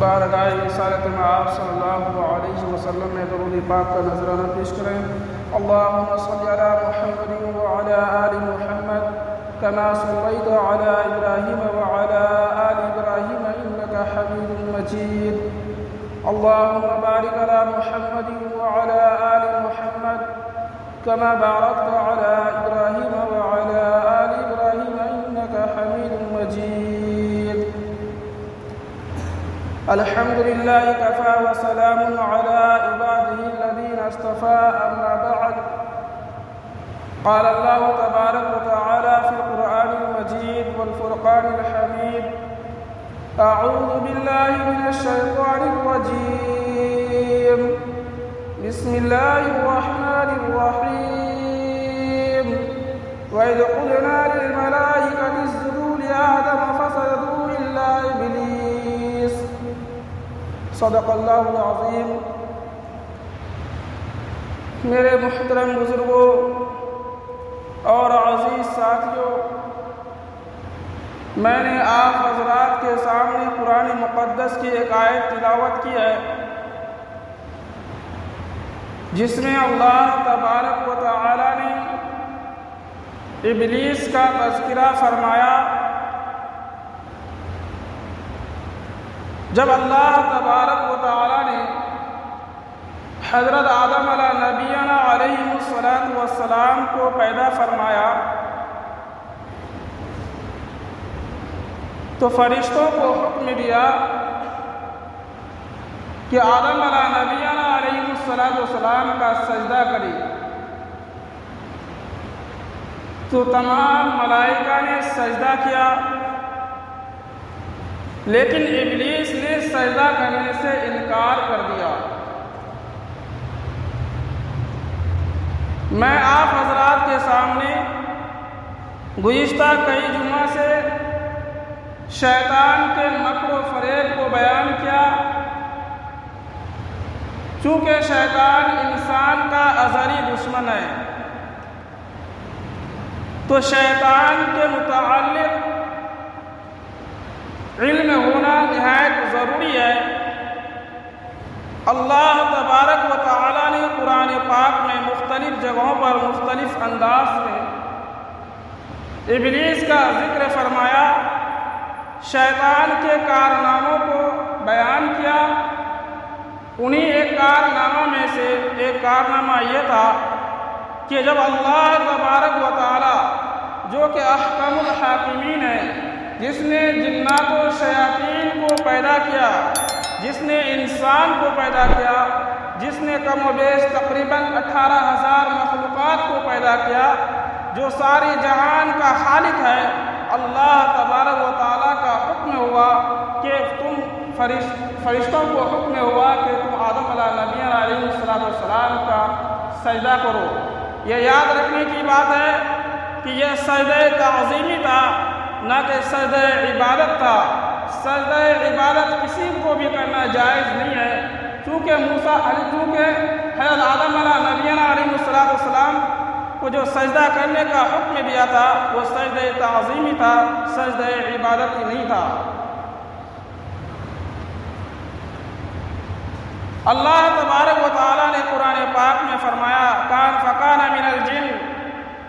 بارگاہ رسالت میں آپ صلی اللہ علیہ وسلم میں درود پاک کا نذرانہ پیش کریں۔ اللہم صلی علی محمد وعلی آل محمد کما صلیت علی ابراہیم وعلی آل ابراہیم انک حمید مجید۔ اللہم بارک علی محمد وعلی آل محمد کما بارکت علی ابراہیم وعلی آل ابراہیم انک حمید مجید۔ الحمد لله كفى وسلام على عباده الذين اصطفى أما بعد قال الله تبارك وتعالى في القرآن المجيد والفرقان الحميد أعوذ بالله من الشيطان الرجيم بسم الله الرحمن الرحيم وإذ قلنا للملائكة اسجدوا لآدم فسجدوا إلا إبليس صدق اللہ العظیم۔ میرے محترم بزرگوں اور عزیز ساتھیوں، میں نے آپ حضرات کے سامنے قرآن مقدس کی ایک آیت تلاوت کی ہے جس میں اللہ تبارک و تعالی نے ابلیس کا تذکرہ فرمایا۔ جب اللہ تبارک و تعالی نے حضرت آدم علیہ نبینا علیہ السلام کو پیدا فرمایا تو فرشتوں کو حکم دیا کہ آدم علیہ نبینا علیہ السلام کا سجدہ کرے، تو تمام ملائکہ نے سجدہ کیا، لیکن ابلیس نے سجدہ کرنے سے انکار کر دیا۔ میں آپ حضرات کے سامنے گزشتہ کئی جمعہ سے شیطان کے مکر و فریب کو بیان کیا۔ چونکہ شیطان انسان کا ازلی دشمن ہے تو شیطان کے متعلق علم ہونا نہایت ضروری ہے۔ اللہ تبارک و تعالی نے قرآن پاک میں مختلف جگہوں پر مختلف انداز میں ابلیس کا ذکر فرمایا، شیطان کے کارناموں کو بیان کیا۔ انہی ایک کارنامہ میں سے ایک کارنامہ یہ تھا کہ جب اللہ تبارک و تعالی جو کہ احکم الحاکمین ہے، جس نے جنات و شیاطین کو پیدا کیا، جس نے انسان کو پیدا کیا، جس نے کم و بیش تقریباً 18,000 مخلوقات کو پیدا کیا، جو ساری جہان کا خالق ہے، اللہ تبارک و تعالیٰ کا حکم ہوا کہ تم فرشتوں کو حکم ہوا کہ تم آدم علیہ نبی علیہ السلام کا سجدہ کرو۔ یہ یاد رکھنے کی بات ہے کہ یہ سجدہ تعظیمی تھا، نہ کہ سجدہ عبادت تھا۔ سجدہ عبادت کسی کو بھی کرنا جائز نہیں ہے، چونکہ حضرت آدم علیہ نبینا علیہ السلام کو جو سجدہ کرنے کا حکم دیا تھا وہ سجدہ تعظیمی تھا، سجدہ عبادت ہی نہیں تھا۔ اللہ تبارک و تعالی نے قرآن پاک میں فرمایا فکان من الجن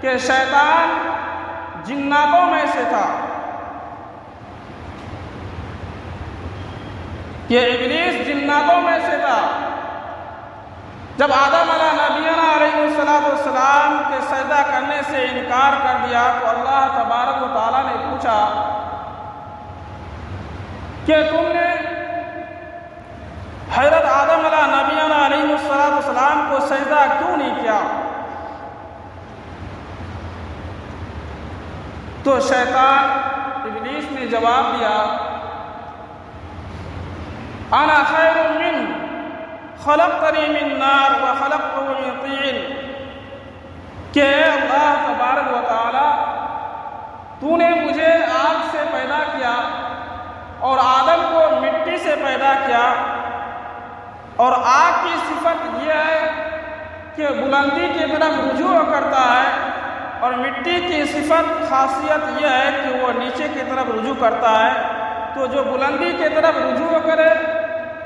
کہ شیطان جناتوں میں سے تھا، کہ ابلیس جناتوں میں سے تھا۔ جب آدم علیہ نبینا علیہ السلام کے سجدہ کرنے سے انکار کر دیا تو اللہ تبارک و تعالی نے پوچھا کہ تم نے حضرت آدم علیہ نبینا علیہ السلام کو سجدہ کیوں نہیں کیا؟ تو شیطان ابلیس نے جواب دیا انا خیر من خلقتنی من نار وخلقته من طین، کہ اللہ تبارک و تعالی تو نے مجھے آگ سے پیدا کیا اور آدم کو مٹی سے پیدا کیا، اور آگ کی صفت یہ ہے کہ بلندی کی طرف رجوع کرتا ہے، اور مٹی کی صفت خاصیت یہ ہے کہ وہ نیچے کی طرف رجوع کرتا ہے۔ تو جو بلندی کی طرف رجوع کرے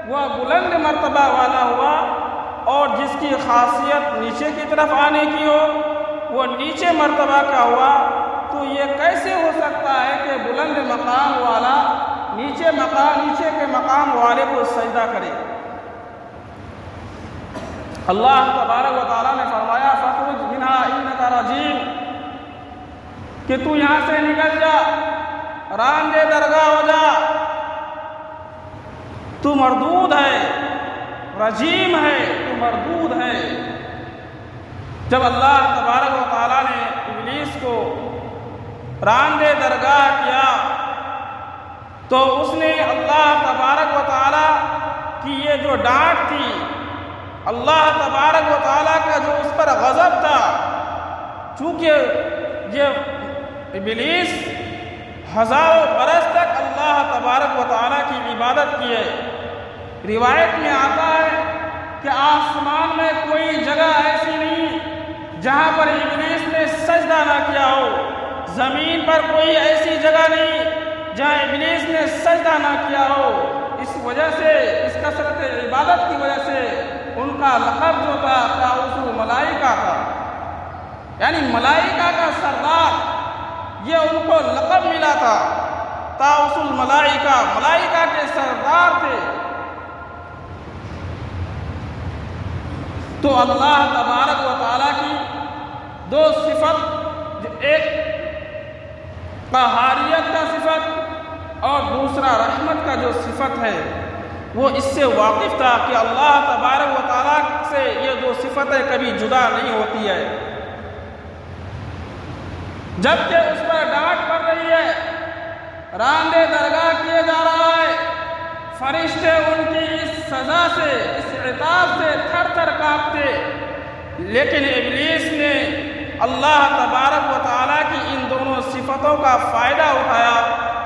وہ بلند مرتبہ والا ہوا، اور جس کی خاصیت نیچے کی طرف آنے کی ہو وہ نیچے مرتبہ کا ہوا، تو یہ کیسے ہو سکتا ہے کہ بلند مقام والا نیچے کے مقام والے کو سجدہ کرے؟ اللہ تبارک و تعالیٰ نے فرمایا فَاخْرُجْ مِنْهَا إِنَّكَ رَجِيمٌ، کہ تو یہاں سے نکل جا، راندے درگاہ ہو جا، تو مردود ہے، رجیم ہے، تو مردود ہے۔ جب اللہ تبارک و تعالیٰ نے ابلیس کو راندے درگاہ کیا تو اس نے اللہ تبارک و تعالیٰ کی یہ جو ڈانٹ تھی، اللہ تبارک و تعالیٰ کا جو اس پر غضب تھا، چونکہ یہ ابلیس ہزاروں برس تک اللہ تبارک و تعالیٰ کی عبادت کی ہے۔ روایت میں آتا ہے کہ آسمان میں کوئی جگہ ایسی نہیں جہاں پر ابلیس نے سجدہ نہ کیا ہو، زمین پر کوئی ایسی جگہ نہیں جہاں ابلیس نے سجدہ نہ کیا ہو۔ اس وجہ سے، اس کثرت عبادت کی وجہ سے ان کا لقب جو تھا طاؤس الملائکہ تھا، یعنی ملائکہ کا سردار، یہ ان کو لقب ملا تھا، طاؤس الملائکہ، ملائکہ کے سردار تھے۔ تو اللہ تبارک و تعالیٰ کی دو صفت، جو ایک قہاریت کا صفت اور دوسرا رحمت کا جو صفت ہے، وہ اس سے واقف تھا کہ اللہ تبارک و تعالیٰ سے یہ دو صفتیں کبھی جدا نہیں ہوتی ہے۔ جبکہ اس پر ڈانٹ پڑ رہی ہے، راندے درگاہ کیے جا رہا ہے، فرشتے ان کی اس سزا سے، اس عتاب سے تھر تھر کانپتے، لیکن ابلیس نے اللہ تبارک و تعالیٰ کی ان دونوں صفتوں کا فائدہ اٹھایا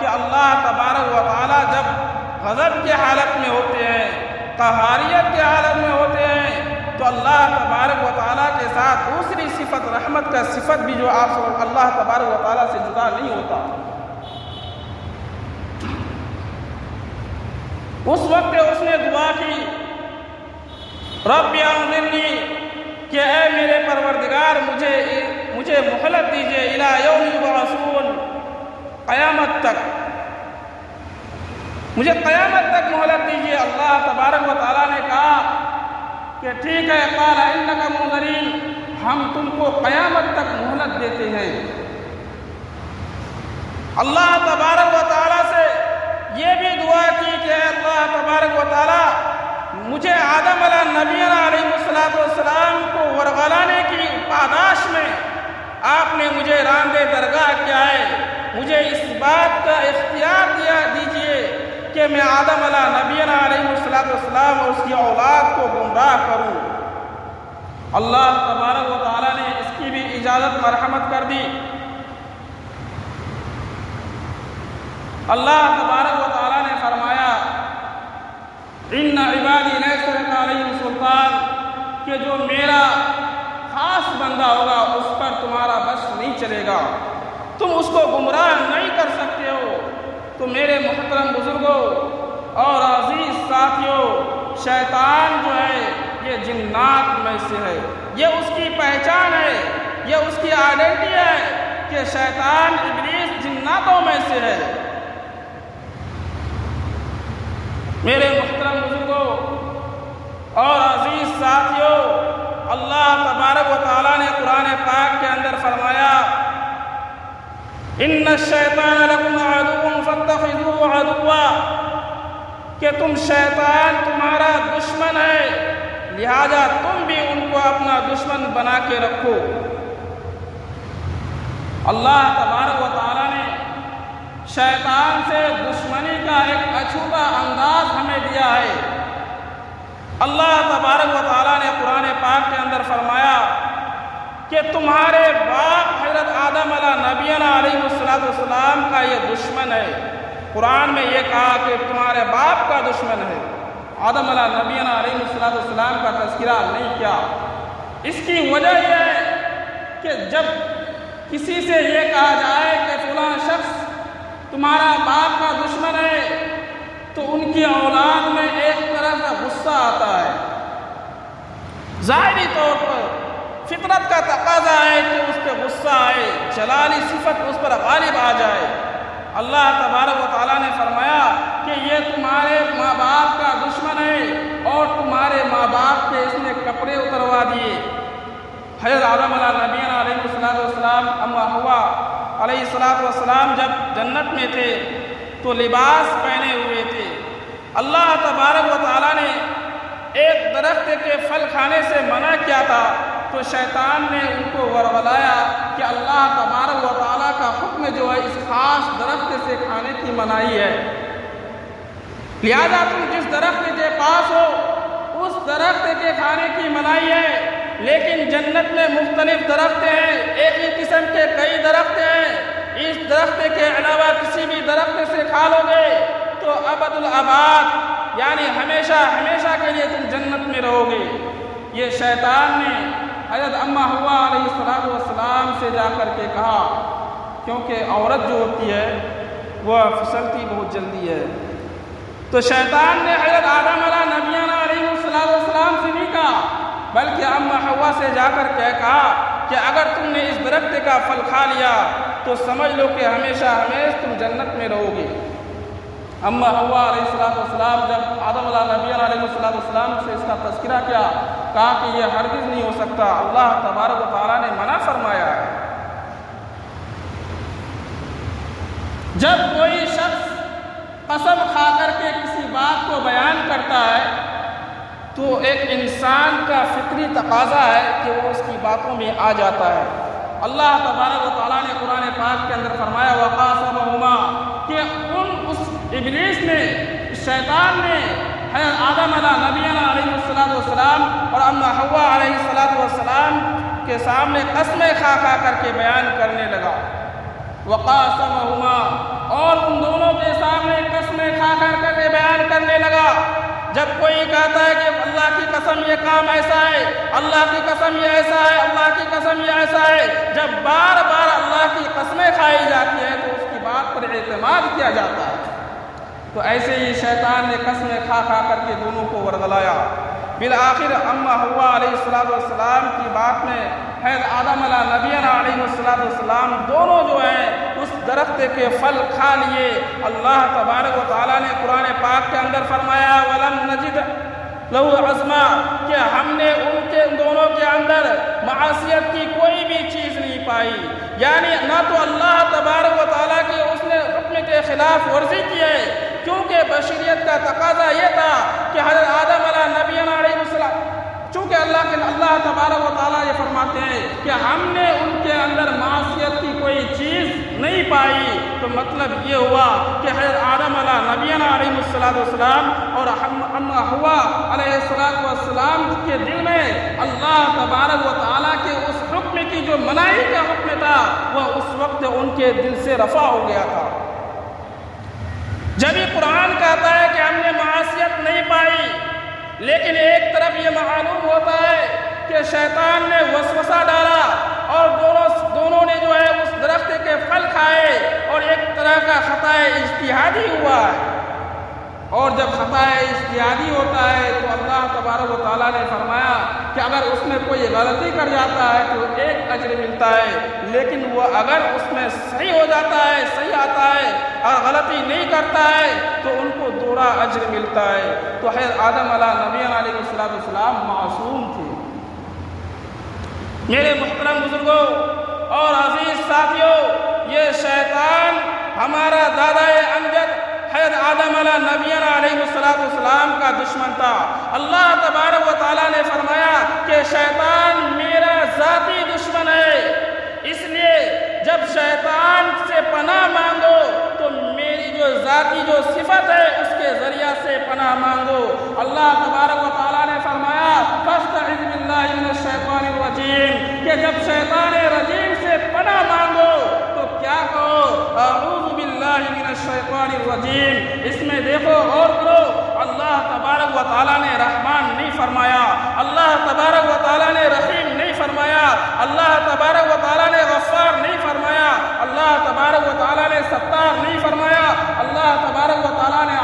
کہ اللہ تبارک و تعالیٰ جب غضب کی حالت میں ہوتے ہیں، قہاریت کی حالت میں ہوتے ہیں، تو اللہ تبارک و تعالیٰ کے ساتھ دوسری صفت رحمت کا صفت بھی جو آپ اللہ تبارک و تعالیٰ سے جدا نہیں ہوتا۔ اس وقت اس نے دعا کی رب انظرنی، کہ اے میرے پروردگار مجھے مہلت دیجئے الی یوم یبعثون، قیامت تک، مجھے قیامت تک مہلت دیجئے۔ اللہ تبارک و تعالیٰ نے کہا کہ ٹھیک ہے، قال انک منظرین، ہم تم کو قیامت تک مہلت دیتے ہیں۔ اللہ تبارک و تعالیٰ سے یہ بھی دعا کی کہ اے اللہ تبارک و تعالیٰ مجھے آدم علیہ السلام کو ورغلانے کی پاداش میں آپ نے مجھے راندے درگاہ کیا ہے، مجھے اس بات کا اختیار دیجیے کہ میں آدم علیہ السلام اور اس کی اولاد کو گمراہ کروں۔ اللہ تبارک و تعالیٰ نے اس کی بھی اجازت مرحمت کر دی۔ اللہ تبارک و تعالیٰ نے فرمایا ان عبادی لیس لک علیہم سلطان، کہ جو میرا خاص بندہ ہوگا اس پر تمہارا بس نہیں چلے گا، تم اس کو گمراہ نہیں کر سکتے ہو۔ تو میرے محترم بزرگوں اور عزیز ساتھیوں، شیطان جو ہے یہ جنات میں سے ہے، یہ اس کی پہچان ہے، یہ اس کی آئیڈینٹی ہے کہ شیطان ابلیس جناتوں میں سے ہے۔ میرے محترم بزرگوں اور عزیز ساتھیوں، اللہ تبارک و تعالیٰ نے قرآن پاک کے اندر فرمایا ان الشیطان لکم عدو فاتخذوہ عدوا، کہ تم شیطان تمہارا دشمن ہے، لہذا تم بھی ان کو اپنا دشمن بنا کے رکھو۔ اللہ تبارک و تعالیٰ نے شیطان سے دشمنی کا ایک اچھوتا انداز ہمیں دیا ہے۔ اللہ تبارک و تعالیٰ نے قرآن پاک کے اندر فرمایا کہ تمہارے باپ حضرت آدم علیہ السلام کا یہ دشمن ہے۔ قرآن میں یہ کہا کہ تمہارے باپ کا دشمن ہے، آدم علیہ السلام کا تذکرہ نہیں کیا۔ اس کی وجہ یہ ہے کہ جب کسی سے یہ کہا جائے کہ فلاں شخص تمہارا باپ کا دشمن ہے، تو ان کی اولاد میں ایک طرف آتا ہے۔ ظاہری طور پر فطرت کا تقاضا ہے کہ اس پہ غصہ آئے، جلالی صفت اس پر غالب آ جائے۔ اللہ تبارک و تعالیٰ نے فرمایا کہ یہ تمہارے ماں باپ کا دشمن ہے اور تمہارے ماں باپ کے اس نے کپڑے اتروا دیے۔ حضرت آدم علیہ نبینا علیہ السلام اما حوا علیہ السلام جب جنت میں تھے تو لباس پہنے ہوئے تھے۔ اللہ تبارک و تعالیٰ نے ایک درخت کے پھل کھانے سے منع کیا تھا تو شیطان نے ان کو ورغلایا کہ اللہ تبارک و تعالیٰ کا حکم جو ہے اس خاص درخت سے کھانے کی منائی ہے، لہذا تم جس درخت کے پاس ہو اس درخت کے کھانے کی منائی ہے، لیکن جنت میں مختلف درخت ہیں، ایک ہی قسم کے کئی درخت ہیں، اس درخت کے علاوہ کسی بھی درخت سے کھا لو گے تو ابد الاباد یعنی ہمیشہ ہمیشہ کے لیے تم جنت میں رہو گے۔ یہ شیطان نے حضرت اما حوا علیہ السلام سے جا کر کے کہا، کیونکہ عورت جو ہوتی ہے وہ پھسلتی بہت جلدی ہے، تو شیطان نے حضرت آدم علیہ نبینا علیہ السلام سے نہیں کہا بلکہ اما حوا سے جا کر کے کہا کہ اگر تم نے اس درخت کا پھل کھا لیا تو سمجھ لو کہ ہمیشہ ہمیشہ تم جنت میں رہو گے۔ اما حوا علیہ السلام جب آدم علیہ نبینا علیہ السلام سے اس کا تذکرہ کیا، کہا کہ یہ ہرگز نہیں ہو سکتا، اللہ تبارک و تعالیٰ نے منع فرمایا ہے۔ جب کوئی شخص قسم کھا کر کے کسی بات کو بیان کرتا ہے تو ایک انسان کا فطری تقاضا ہے کہ وہ اس کی باتوں میں آ جاتا ہے۔ اللہ تبارک و تعالیٰ نے قرآن پاک کے اندر فرمایا وقاسمہما کہ اس ابلیس نے، شیطان نے حضرت آدم علیہ نبینا علیہ السلام اور اما حوا علیہ السلام کے سامنے قسمیں کھا کھا کر کے بیان کرنے لگا۔ وقاسمہما اور ان دونوں کے سامنے قسمیں کھا کر کے بیان کرنے لگا۔ جب کوئی کہتا ہے کہ اللہ کی قسم یہ کام ایسا ہے، اللہ کی قسم یہ ایسا ہے، اللہ کی قسم یہ ایسا ہے، جب بار بار اللہ کی قسمیں کھائی جاتی ہیں تو اس کی بات پر اعتماد کیا جاتا ہے۔ تو ایسے ہی شیطان نے قسمیں کھا کھا کر کے دونوں کو ورغلایا۔ بالآخر اما حوا علیہ السلام کی بات میں حضرت آدم علیہ نبینا علیہ السلام دونوں جو ہیں اس درخت کے پھل کھا لیے۔ اللہ تبارک و تعالیٰ نے قرآن پاک کے اندر فرمایا وَلَمْ نَجِدْ لَهُ عَزْمًا کہ ہم نے ان دونوں کے اندر معصیت کی کوئی بھی چیز نہیں پائی، یعنی نہ تو اللہ تبارک و تعالیٰ کی اس نے حکم کے خلاف ورزی کی ہے، کیونکہ بشریت کا تقاضا یہ تھا کہ حضرت آدم علیہ نبینا علیہ السلام، چونکہ اللہ تبارک و تعالیٰ یہ فرماتے ہیں کہ ہم نے ان کے اندر معصیت کی کوئی چیز نہیں پائی، تو مطلب یہ ہوا کہ حضرت آدم علیہ نبینا علیہ السلام اور اما حوا علیہ السلام کے دل میں اللہ تبارک و تعالیٰ کے اس حکم کی جو منائی کا حکم تھا وہ اس وقت ان کے دل سے رفع ہو گیا تھا۔ جب یہ قرآن کہتا ہے کہ ہم نے معصیت نہیں پائی، لیکن ایک طرف یہ معلوم ہوتا ہے کہ شیطان نے وسوسہ ڈالا اور دونوں نے جو ہے اس درخت کے پھل کھائے اور ایک طرح کا خطا اجتہادی ہوا ہے، اور جب خطا اجتہادی ہوتا ہے تو اللہ تبارک و تعالیٰ نے فرمایا کہ اگر اس میں کوئی غلطی کر جاتا ہے تو ایک اجر ملتا ہے، لیکن وہ اگر اس میں صحیح ہو جاتا ہے، صحیح آتا ہے اور غلطی نہیں کرتا ہے تو ان کو دوہرا اجر ملتا ہے۔ تو حضرت آدم علیہ نبینا علیہ السلام معصوم تھے۔ میرے محترم بزرگوں اور عزیز ساتھیوں، یہ شیطان ہمارا دادا امجد حضرت آدم علیہ نبینا علیہ السلام کا دشمن تھا۔ اللہ تبارک و تعالیٰ نے فرمایا کہ شیطان میرا ذاتی دشمن ہے، اس لیے جب شیطان سے پناہ مانگو تو میری جو ذاتی جو صفت ہے اس کے ذریعہ سے پناہ مانگو۔ اللہ تبارک و تعالیٰ نے فرمایا فاستعذ باللہ من الشیطان الرجیم کہ جب شیطان رجیم سے پناہ مانگو تو کیا کہو اعوذ باللہ من الشیطان الرجیم۔ اس میں دیکھو غور کرو، اللہ تبارک و تعالیٰ نے رحمان نہیں فرمایا، اللہ تبارک و تعالیٰ نے رحیم نہیں فرمایا، اللہ تبارک و تعالیٰ نے غفار نہیں فرمایا، اللہ تبارک و تعالیٰ نے ستار نہیں فرمایا، اللہ تبارک و تعالیٰ نے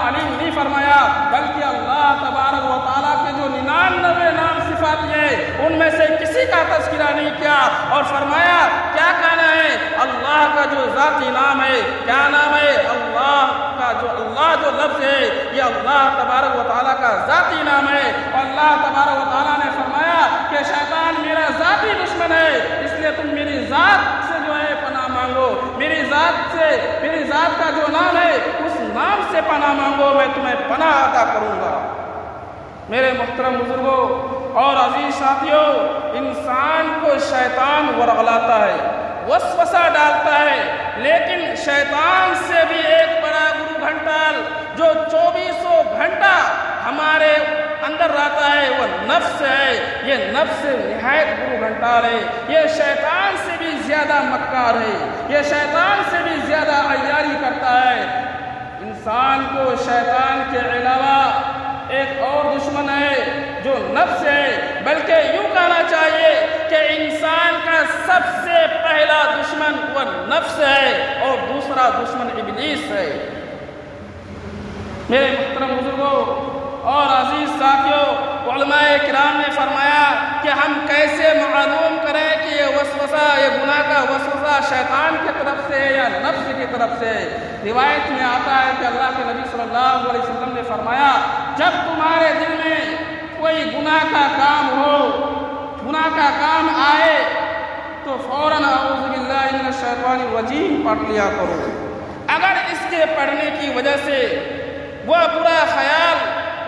اور فرمایا کیا کہنا ہے؟ اللہ کا جو ذاتی نام ہے، کیا نام ہے؟ اللہ کا جو لفظ ہے یہ اللہ تبارک و تعالیٰ کا ذاتی نام ہے، اور اللہ تبارک و تعالیٰ نے فرمایا کہ شیطان میرا ذاتی دشمن ہے، اس لیے تم میری ذات سے جو ہے پناہ مانگو، میری ذات کا جو نام ہے اس نام سے پناہ مانگو، میں تمہیں پناہ عطا کروں گا۔ میرے محترم بزرگوں اور عزیز ساتھیوں، انسان کو شیطان ورغلاتا ہے، وسوسہ ڈالتا ہے، لیکن شیطان سے بھی ایک بڑا گرو گھنٹال جو 2400 گھنٹہ ہمارے اندر رہتا ہے وہ نفس ہے۔ یہ نفس نہایت گرو گھنٹال ہے، یہ شیطان سے بھی زیادہ مکار ہے، یہ شیطان سے بھی زیادہ عیاری کرتا ہے۔ انسان کو شیطان کے علاوہ ایک اور دشمن ہے جو نفس ہے، بلکہ یوں کہنا چاہیے کہ انسان کا سب سے پہلا دشمن وہ نفس ہے اور دوسرا دشمن ابلیس ہے۔ میرے محترم بزرگوں اور عزیز ساتھیوں، علماء کرام نے فرمایا کہ ہم کیسے معلوم کریں کہ یہ وسوسہ، یہ گناہ کا وسوسہ شیطان کی طرف سے ہے یا نفس کی طرف سے؟ روایت میں آتا ہے کہ اللہ کے نبی صلی اللہ علیہ وسلم نے فرمایا جب تمہارے دل میں کوئی گناہ کا کام ہو، گناہ کا کام آئے تو فوراً اعوذ باللہ من الشیطان الرجیم پڑھ لیا کرو۔ اگر اس کے پڑھنے کی وجہ سے وہ برا خیال،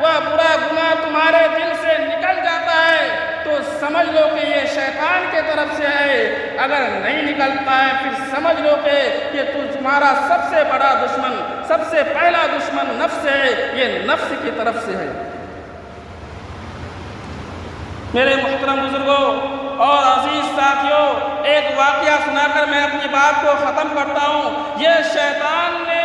وہ برا گناہ تمہارے دل سے نکل جاتا ہے تو سمجھ لو کہ یہ شیطان کے طرف سے ہے، اگر نہیں نکلتا ہے پھر سمجھ لو کہ تمہارا سب سے بڑا دشمن، سب سے پہلا دشمن نفس ہے، یہ نفس کی طرف سے ہے۔ میرے محترم بزرگوں اور عزیز ساتھیوں، ایک واقعہ سنا کر میں اپنی بات کو ختم کرتا ہوں۔ یہ شیطان نے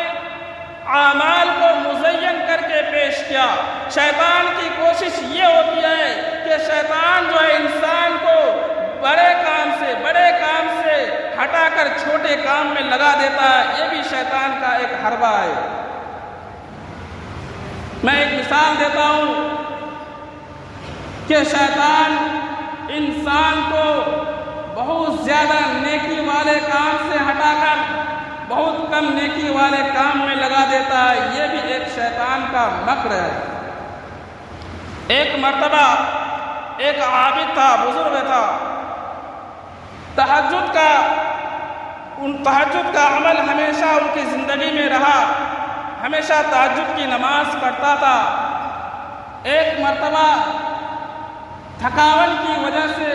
اعمال کو مزین کر کے پیش کیا۔ شیطان کی کوشش یہ ہوتی ہے کہ شیطان جو ہے انسان کو بڑے کام سے ہٹا کر چھوٹے کام میں لگا دیتا ہے، یہ بھی شیطان کا ایک حربہ ہے۔ میں ایک مثال دیتا ہوں کہ شیطان انسان کو بہت زیادہ نیکی والے کام سے ہٹا کر بہت کم نیکی والے کام میں لگا دیتا ہے، یہ بھی ایک شیطان کا مکر ہے۔ ایک مرتبہ ایک عابد تھا، بزرگ تھا، تہجد کا عمل ہمیشہ ان کی زندگی میں رہا، ہمیشہ تہجد کی نماز پڑھتا تھا۔ ایک مرتبہ تھکاون کی وجہ سے،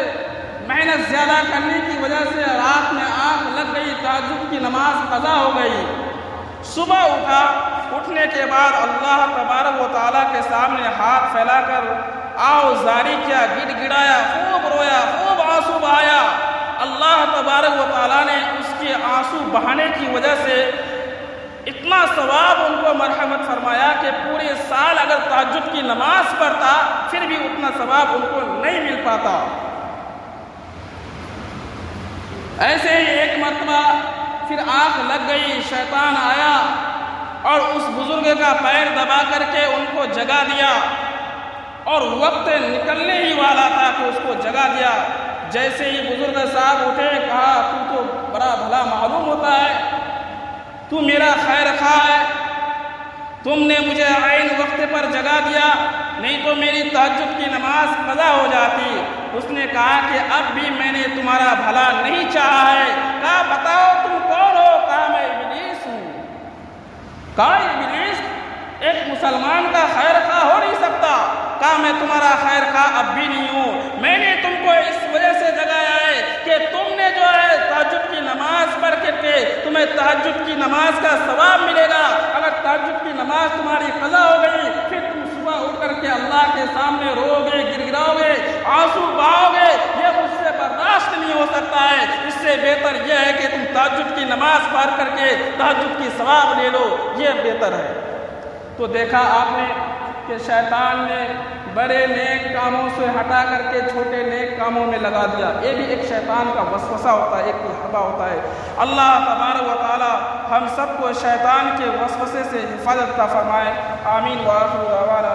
محنت زیادہ کرنے کی وجہ سے رات میں آنکھ لگ گئی، تہجد کی نماز قضا ہو گئی۔ صبح اٹھا، اٹھنے کے بعد اللہ تبارک و تعالیٰ کے سامنے ہاتھ پھیلا کر آوازاری کیا، گڑ گڑایا، خوب رویا، خوب آنسو بہایا۔ اللہ تبارک و تعالیٰ نے اس کے آنسو بہانے کی وجہ سے اتنا ثواب ان کو مرحمت فرمایا کہ پورے سال اگر تہجد کی نماز پڑھتا پھر بھی اتنا ثواب ان کو نہیں مل پاتا۔ ایسے ہی ایک مرتبہ پھر آنکھ لگ گئی، شیطان آیا اور اس بزرگ کا پیر دبا کر کے ان کو جگا دیا، اور وقت نکلنے ہی والا تھا کہ اس کو جگا دیا۔ جیسے ہی بزرگ صاحب اٹھے، کہا تو بڑا بھلا معلوم ہوتا ہے، تو میرا خیر خواہ ہے، تم نے مجھے عین وقت پر جگا دیا، نہیں تو میری تہجد کی نماز قضا ہو جاتی۔ اس نے کہا کہ اب بھی میں نے تمہارا بھلا نہیں چاہا ہے۔ کہا بتاؤ تم کون ہو؟ کہا میں ابلیس ہوں۔ کہا ابلیس ایک مسلمان کا خیر خواہ ہو نہیں سکتا؟ کہا میں تمہارا خیر خواہ اب بھی نہیں ہوں، میں نے تم کو اس وجہ سے جگایا ہے کہ تم نے جو ہے تہجد کی نماز پڑھ کے تمہیں تہجد کی نماز کا ثواب ملے گا۔ اگر تہجد کی نماز تمہاری قضا ہو گئی پھر تم صبح اٹھ کر کے اللہ کے سامنے رو گے، گر گراؤ گے، آنسو بہاؤ گے، یہ مجھ سے برداشت نہیں ہو سکتا ہے۔ اس سے بہتر یہ ہے کہ تم تہجد کی نماز پڑھ کر کے تہجد کی ثواب لے لو، یہ بہتر ہے۔ تو دیکھا آپ نے کہ شیطان نے بڑے نیک کاموں سے ہٹا کر کے چھوٹے نیک کاموں میں لگا دیا۔ یہ بھی ایک شیطان کا وسوسہ ہوتا ہے، ایک حربہ ہوتا ہے۔ اللہ تبارک و تعالی ہم سب کو شیطان کے وسوسے سے حفاظت عطا فرمائے۔ آمین وآخر دعوانا